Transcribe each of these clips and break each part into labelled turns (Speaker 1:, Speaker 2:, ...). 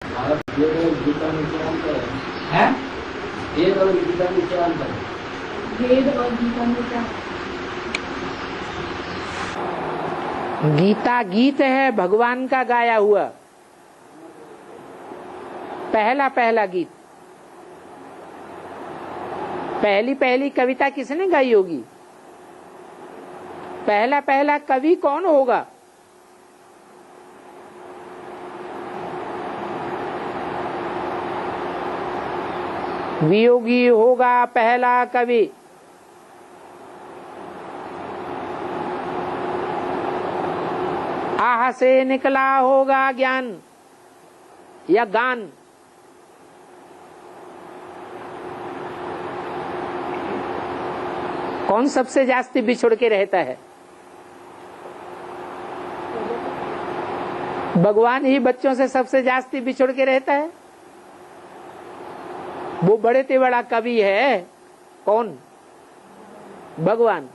Speaker 1: वेद और गीता में क्या अंतर है? वेद और गीता में क्या अंतर है?
Speaker 2: वेद और गीता में क्या?
Speaker 3: गीता गीत है, भगवान का गाया हुआ पहला पहला गीत। पहली पहली कविता किसने गाई होगी? पहला पहला कवि कौन होगा? वियोगी होगा पहला कवि। आह से निकला होगा ज्ञान या गान। कौन सबसे जास्ती बिछुड़ के रहता है? भगवान ही बच्चों से सबसे जास्ती बिछुड़ के रहता है। वो बड़े से बड़ा कवि है कौन? भगवान।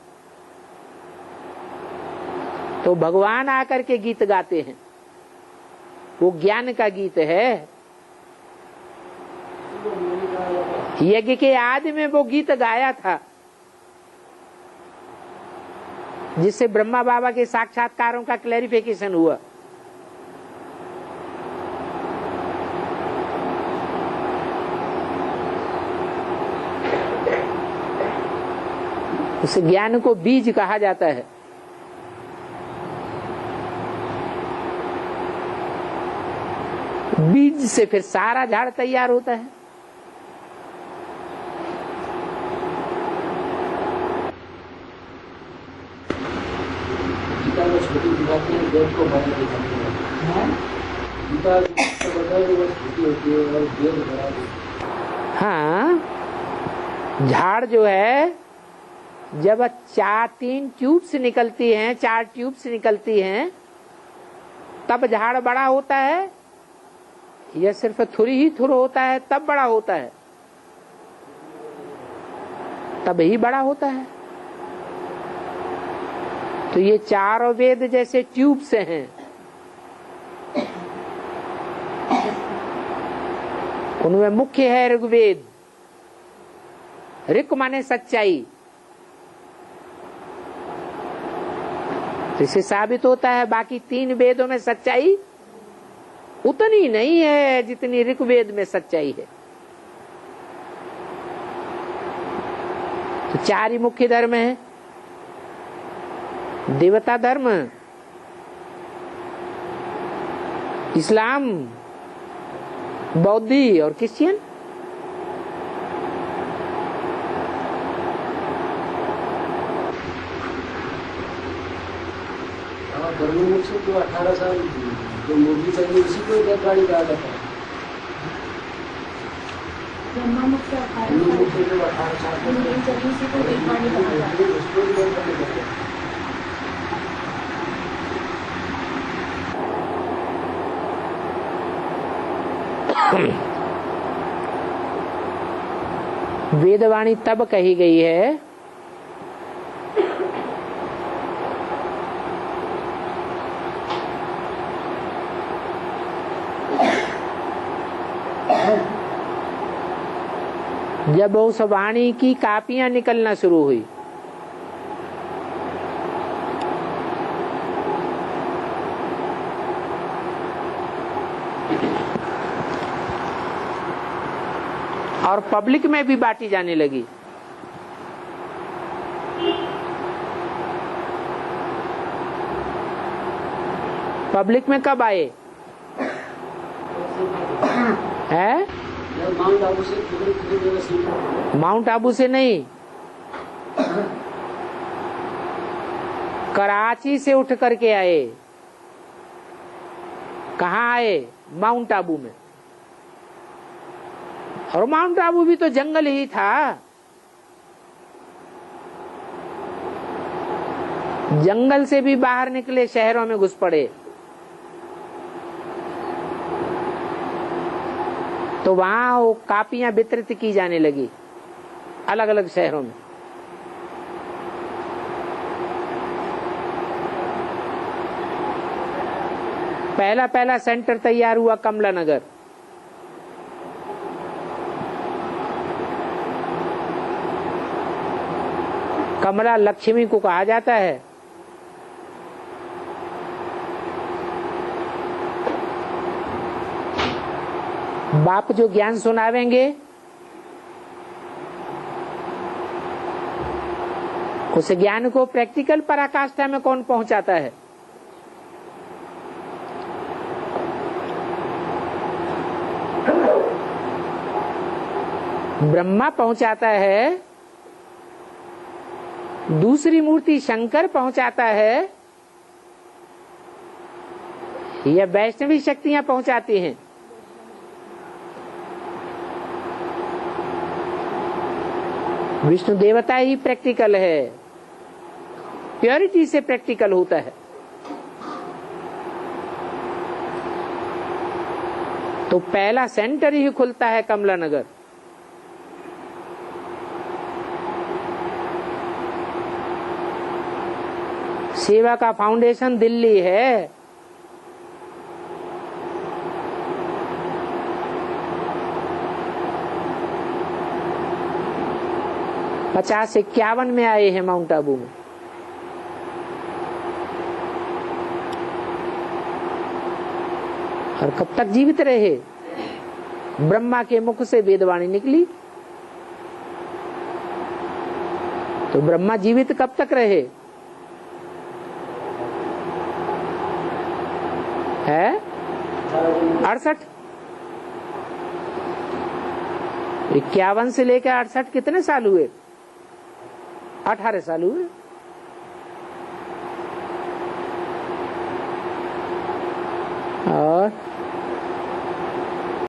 Speaker 3: तो भगवान आकर के गीत गाते हैं, वो ज्ञान का गीत है। यज्ञ के आदि में वो गीत गाया था, जिससे ब्रह्मा बाबा के साक्षात्कारों का क्लैरिफिकेशन हुआ। उस ज्ञान को बीज कहा जाता है। बीज से फिर सारा झाड़ तैयार होता है।
Speaker 1: गीता में छोटी दिखाते हैं, वेद को बड़ा दिखाते हैं। गीता तो बताए वो छोटी होती है और वेद बड़ा दिखाते हैं।
Speaker 3: हाँ, झाड़ जो है जब 3 ट्यूब्स निकलती हैं, 4 ट्यूब्स निकलती हैं, तब झाड़ बड़ा होता है। यह सिर्फ थुरी ही थुर होता है तब बड़ा होता है, तब ही बड़ा होता है। तो ये 4 वेद जैसे ट्यूब से हैं, उनमें मुख्य है ऋग्वेद। ऋक माने सच्चाई। तो इससे साबित होता है बाकी 3 वेदों में सच्चाई उतनी नहीं है जितनी ऋग्वेद में सच्चाई है। तो 4 ही मुख्य धर्म है। देवता धर्म, इस्लाम, बौद्धी और क्रिश्चियन।
Speaker 1: धर्ममुख से जो 18 साल जो मुर्गी चाहिए उसी को देववाणी कहा जाता है।
Speaker 2: ब्रह्ममुख से 18 साल उसी को देववाणी कहा जाता है।
Speaker 1: उसको भी देववाणी कहते हैं।
Speaker 3: वेदवाणी तब कही गई है जब उस वाणी की कापियां निकलना शुरू हुई। और पब्लिक में भी बांटी जाने लगी। पब्लिक में कब आए है? माउंट आबू से नहीं, कराची से उठ करके आए। कहाँ आए? माउंट आबू में। और माउंट आबू भी तो जंगल ही था। जंगल से भी बाहर निकले, शहरों में घुस पड़े। तो वहां वो कापियां वितरित की जाने लगी अलग अलग शहरों में। पहला सेंटर तैयार हुआ कमला नगर। कमला लक्ष्मी को कहा जाता है। बाप जो ज्ञान सुनावेंगे उस ज्ञान को प्रैक्टिकल पराकाष्ठा में कौन पहुंचाता है? ब्रह्मा पहुंचाता है, दूसरी मूर्ति शंकर पहुंचाता है, या वैष्णवी शक्तियां पहुंचाती हैं? विष्णु देवता ही प्रैक्टिकल है, प्योरिटी से प्रैक्टिकल होता है। तो पहला सेंटर ही खुलता है कमला नगर। सेवा का फाउंडेशन दिल्ली है। पचास 51 में आए हैं माउंट आबू में। और कब तक जीवित रहे? ब्रह्मा के मुख से वेदवाणी निकली। तो ब्रह्मा जीवित कब तक रहे? है 68। 51 से लेकर 68 कितने साल हुए? 18 साल हुए।